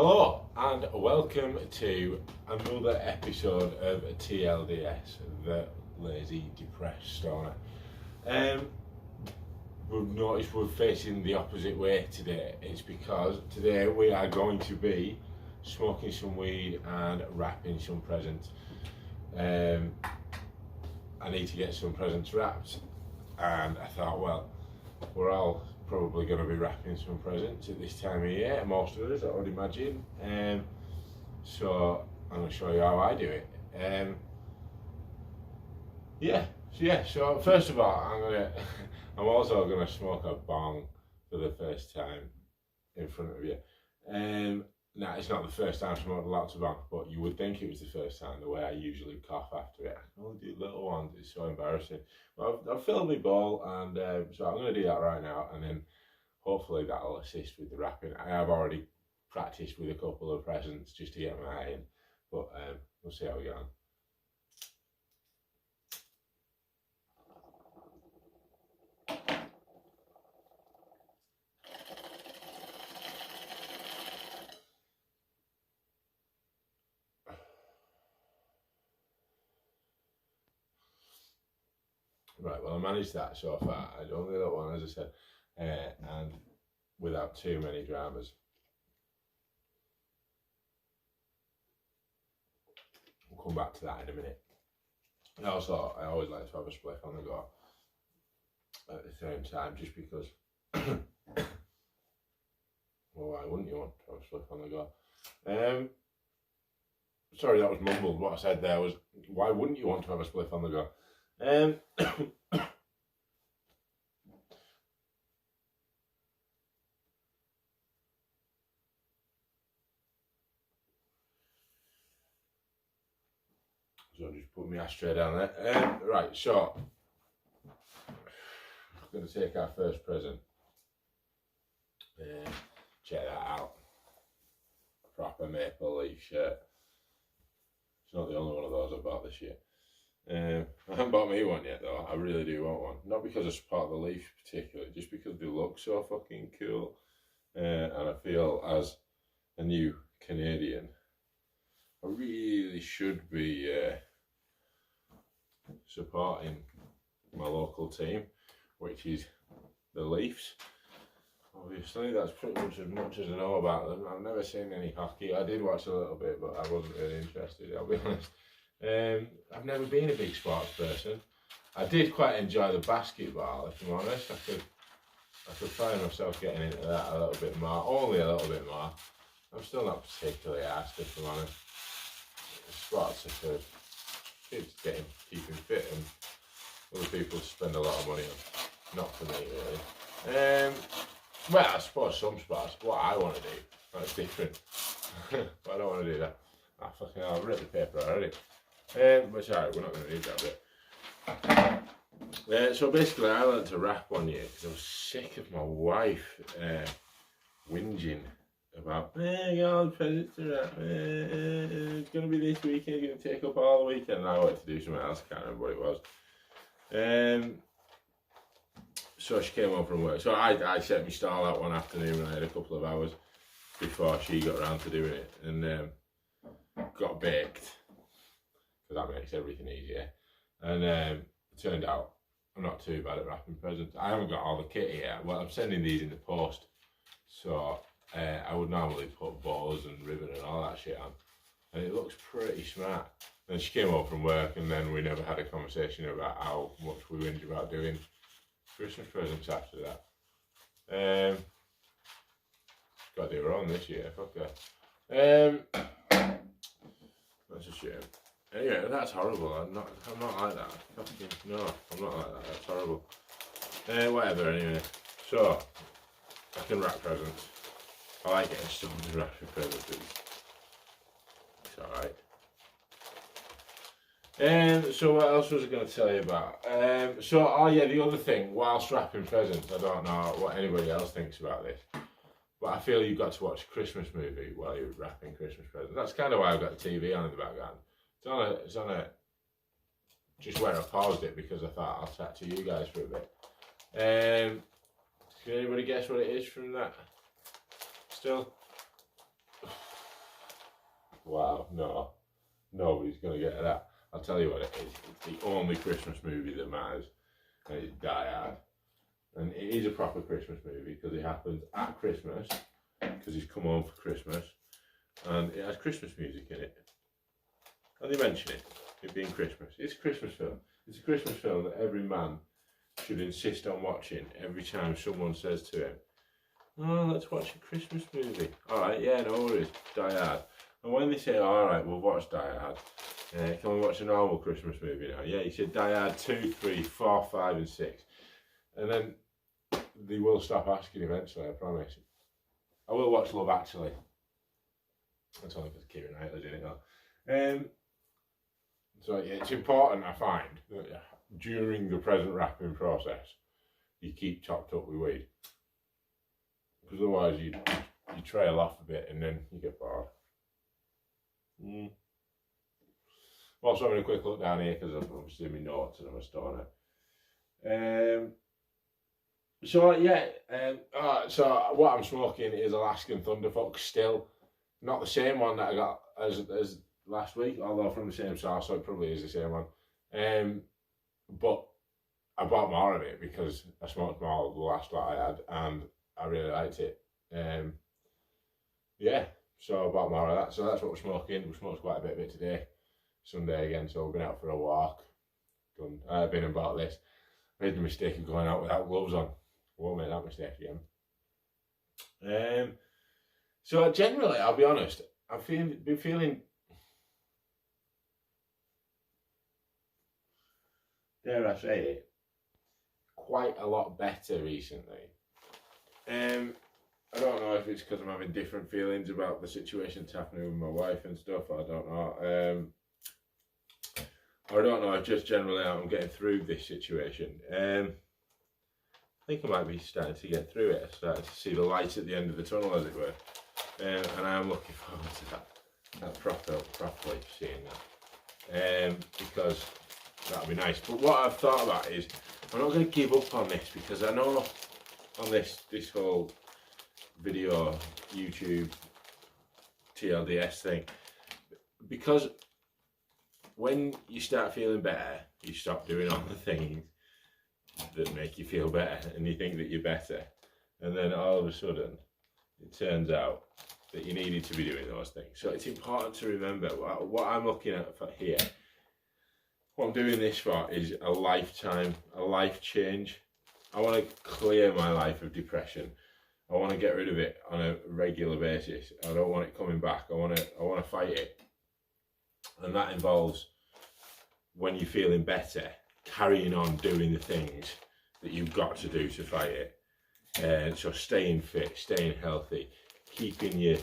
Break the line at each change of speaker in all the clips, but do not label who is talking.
Hello and welcome to another episode of T.L.D.S, the Lazy Depressed Stoner. We've noticed we're facing the opposite way today. It's because today we are going to be smoking some weed and wrapping some presents. I need to get some presents wrapped, and I thought, well, we're all probably going to be wrapping some presents at this time of year, most of us, I would imagine. So I'm going to show you how I do it. So first of all, I'm also going to smoke a bong for the first time in front of you. Now, it's not the first time I've smoked lots of bong, but you would think it was the first time, the way I usually cough after it. I can only do little ones, it's so embarrassing. But I've filled my bowl, and so I'm going to do that right now, and then hopefully that'll assist with the wrapping. I have already practiced with a couple of presents just to get my eye in, but we'll see how we get on. Right, well, I managed that so far. I only got one, as I said, and without too many dramas. We'll come back to that in a minute. And also, I always like to have a spliff on the go at the same time, just because. Well, why wouldn't you want to have a spliff on the go? Sorry, that was mumbled. What I said there was, why wouldn't you want to have a spliff on the go? So just put my ashtray down there. Right, so I'm going to take our first present. Check that out. Proper maple leaf shirt. It's not the only one of those I bought this year. I haven't bought me one yet though. I really do want one. Not because I support the Leafs particularly, just because they look so fucking cool. And I feel as a new Canadian, I really should be supporting my local team, which is the Leafs. Obviously, that's pretty much as I know about them. I've never seen any hockey. I did watch a little bit, but I wasn't really interested, I'll be honest. I've never been a big sports person. I did quite enjoy the basketball, if I'm honest. I could find myself getting into that a little bit more, only a little bit more. I'm still not particularly arsed, if I'm honest. Sports are for kids keeping fit, and other people spend a lot of money on. Not for me, really. Well, I suppose some sports, what I want to do, that's different. But I don't want to do that. Fucking hell, I've written the paper already. But it's alright, we're not going to read that bit. So basically, I learned to rap one year because I was sick of my wife whinging about, all the presents to wrap. It's going to be this weekend, it's going to take up all the weekend. And I wanted to do something else, I can't remember what it was. So she came home from work. So I set my stall out one afternoon, and I had a couple of hours before she got around to doing it, and got baked, because that makes everything easier. And it turned out I'm not too bad at wrapping presents. I haven't got all the kit yet. Well, I'm sending these in the post, so I would normally put bows and ribbon and all that shit on, and it looks pretty smart. And she came home from work, and then we never had a conversation about how much we whinge about doing Christmas presents after that. Got to do her own this year, fuck her. That's a shame. Anyway, that's horrible. I'm not like that. No, I'm not like that. That's horrible. Whatever. Anyway, so I can wrap presents. I like getting stuff to wrap presents. It's alright. So what else was I going to tell you about? The other thing, whilst wrapping presents, I don't know what anybody else thinks about this, but I feel you've got to watch a Christmas movie while you're wrapping Christmas presents. That's kind of why I've got the TV on in the background. It's on a just where I paused it because I thought I'll chat to you guys for a bit. Can anybody guess what it is from that? Still? wow, no, nobody's going to get that. I'll tell you what it is. It's the only Christmas movie that matters, and it's Die Hard. And it is a proper Christmas movie because it happens at Christmas, because he's come home for Christmas, and it has Christmas music in it. And they mention it being Christmas. It's a Christmas film. It's a Christmas film that every man should insist on watching every time someone says to him, "Oh, let's watch a Christmas movie." All right, yeah, no worries, Die Hard. And when they say, "All right, we'll watch Die Hard," can we watch a normal Christmas movie now? Yeah, you said Die Hard 2, 3, 4, 5 and 6. And then they will stop asking eventually, I promise. I will watch Love Actually. That's only because Keira Knightley's in it though. So yeah, it's important, I find, that during the present wrapping process, you keep topped up with weed. Because otherwise you trail off a bit and then you get bored. I'm also having a quick look down here because I'm obviously doing my notes and I'm a stoner. So what I'm smoking is Alaskan Thunderfuck still. Not the same one that I got as last week, although from the same source, so it probably is the same one. But I bought more of it because I smoked more of the last lot I had and I really liked it. Yeah, so I bought more of that. So that's what we're smoking. We smoked quite a bit of it today. Sunday again, so we've been out for a walk. I've been and bought this. Made the mistake of going out without gloves on. I won't make that mistake again. So generally, I'll be honest, I've been feeling, dare I say it, quite a lot better recently. I don't know if it's because I'm having different feelings about the situation that's happening with my wife and stuff. I don't know. I don't know if just generally I'm getting through this situation. I think I might be starting to get through it. I'm starting to see the light at the end of the tunnel, as it were. And I am looking forward to that properly seeing that. Because that'll be nice. But what I've thought about is I'm not going to give up on this, because I know on this whole video, YouTube, T.L.D.S thing, because when you start feeling better, you stop doing all the things that make you feel better and you think that you're better. And then all of a sudden, it turns out that you needed to be doing those things. So it's important to remember what I'm looking at for here. What I'm doing this for is a life change. I want to clear my life of depression. I want to get rid of it on a regular basis. I don't want it coming back. I want to fight it. And that involves, when you're feeling better, carrying on doing the things that you've got to do to fight it. So staying fit, staying healthy, keeping your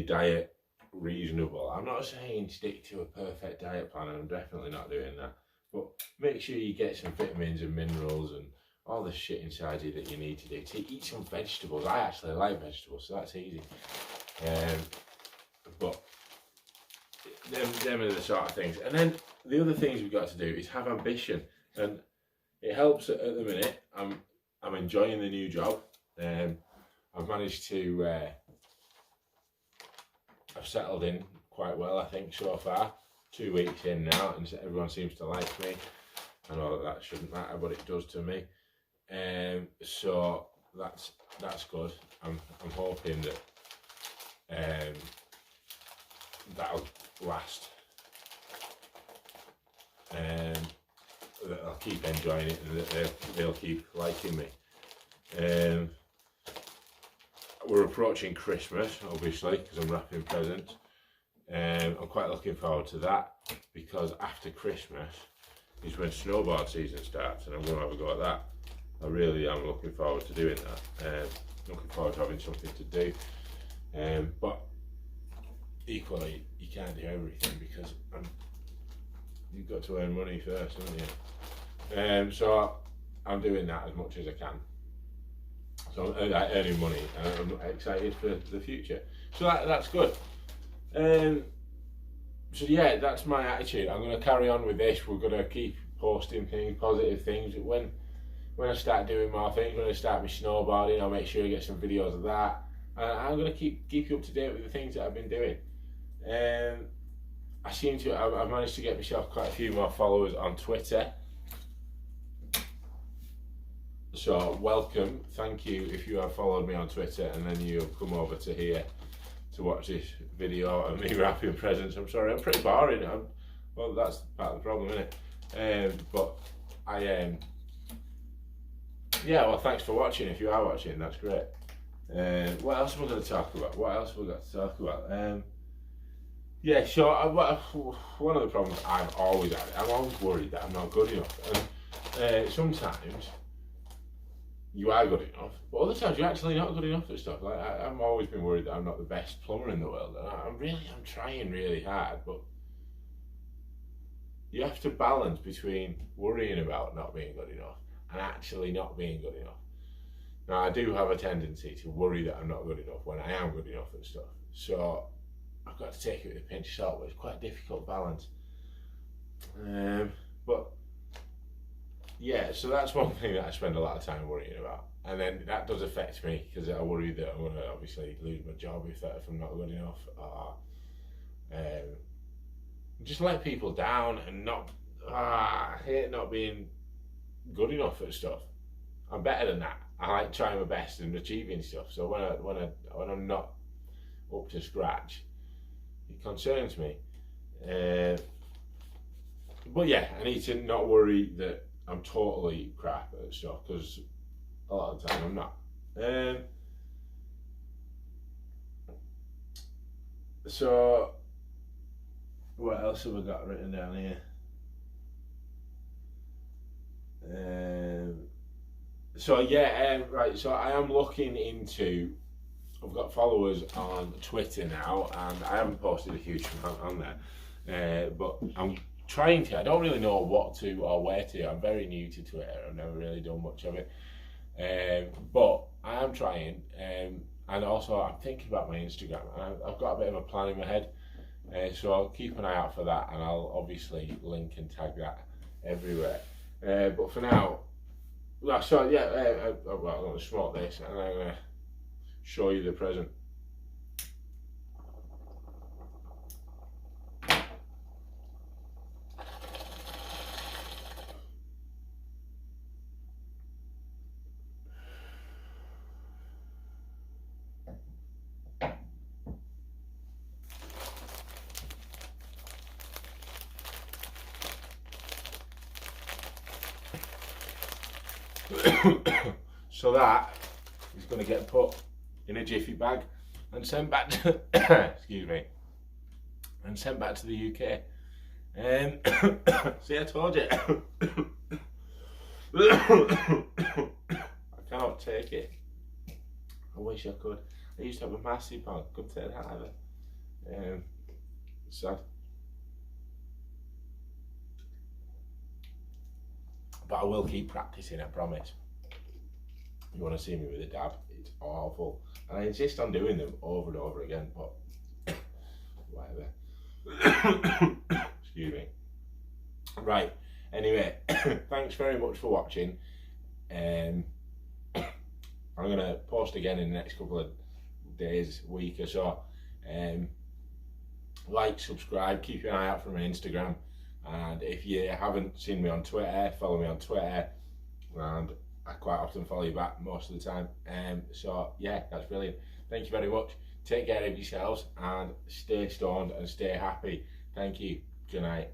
diet reasonable. I'm not saying stick to a perfect diet plan, I'm definitely not doing that. But make sure you get some vitamins and minerals and all the shit inside you that you need to do. Eat some vegetables. I actually like vegetables, so that's easy. But them are the sort of things. And then the other things we've got to do is have ambition. And it helps at the minute. I'm enjoying the new job. I've managed to I've settled in quite well, I think, so far. 2 weeks in now, and everyone seems to like me. I know that shouldn't matter, but it does to me. So that's good. I'm hoping that that'll last. That I'll keep enjoying it, and that they'll keep liking me. We're approaching Christmas, obviously, because I'm wrapping presents. I'm quite looking forward to that, because after Christmas is when snowboard season starts, and I'm going to have a go at that. I really am looking forward to doing that. Looking forward to having something to do. But equally, you can't do everything, because you've got to earn money first, haven't you? So I'm doing that as much as I can. So I'm earning money, and I'm excited for the future. So that's good. So yeah, that's my attitude. I'm going to carry on with this. We're going to keep posting things, positive things. When I start doing more things, when I start my snowboarding, I'll make sure I get some videos of that. I'm going to keep you up to date with the things that I've been doing. I seem to, I've managed to get myself quite a few more followers on Twitter. So welcome, thank you if you have followed me on Twitter and then you've come over to here to watch this video of me wrapping presents. I'm sorry, I'm pretty boring. Well, that's part of the problem, isn't it? But yeah, well, thanks for watching. If you are watching, that's great. What else are we going to talk about? What else have we got to talk about? Yeah, so one of the problems I've always had, I'm always worried that I'm not good enough. And sometimes you are good enough, but other times you're actually not good enough at stuff. Like I've always been worried that I'm not the best plumber in the world, and I'm trying really hard, but you have to balance between worrying about not being good enough and actually not being good enough. Now, I do have a tendency to worry that I'm not good enough when I am good enough and stuff. So I've got to take it with a pinch of salt, but it's quite a difficult balance. But yeah, so that's one thing that I spend a lot of time worrying about. And then that does affect me because I worry that I'm going to obviously lose my job if I'm not good enough, or just let people down and not. I hate not being good enough at stuff. I'm better than that. I like trying my best and achieving stuff. So when I'm not up to scratch, it concerns me. But yeah, I need to not worry that I'm totally crap at stuff, because a lot of the time I'm not. So what else have I got written down here? So yeah, right, so I am looking into, I've got followers on Twitter now, and I haven't posted a huge amount on there, but I'm trying to. I don't really know what to or where to. I'm very new to Twitter. I've never really done much of it, but I am trying, and also I'm thinking about my Instagram. I've got a bit of a plan in my head, so I'll keep an eye out for that, and I'll obviously link and tag that everywhere. But for now, well, so yeah, I'm going to smoke this, and I'm going to show you the present. So that is going to get put in a jiffy bag and sent back to excuse me, and sent back to the UK. See, I told you. I cannot take it. I wish I could. I used to have a massive bag. Couldn't take that either. Sad. But I will keep practicing, I promise. You want to see me with a dab? It's awful. And I insist on doing them over and over again, but whatever. Excuse me. Right, anyway, thanks very much for watching. I'm going to post again in the next couple of days, week or so. Like, subscribe, keep an eye out for my Instagram. And if you haven't seen me on Twitter, follow me on Twitter, and I quite often follow you back most of the time. So yeah, that's brilliant. Thank you very much. Take care of yourselves and stay stoned and stay happy. Thank you. Good night.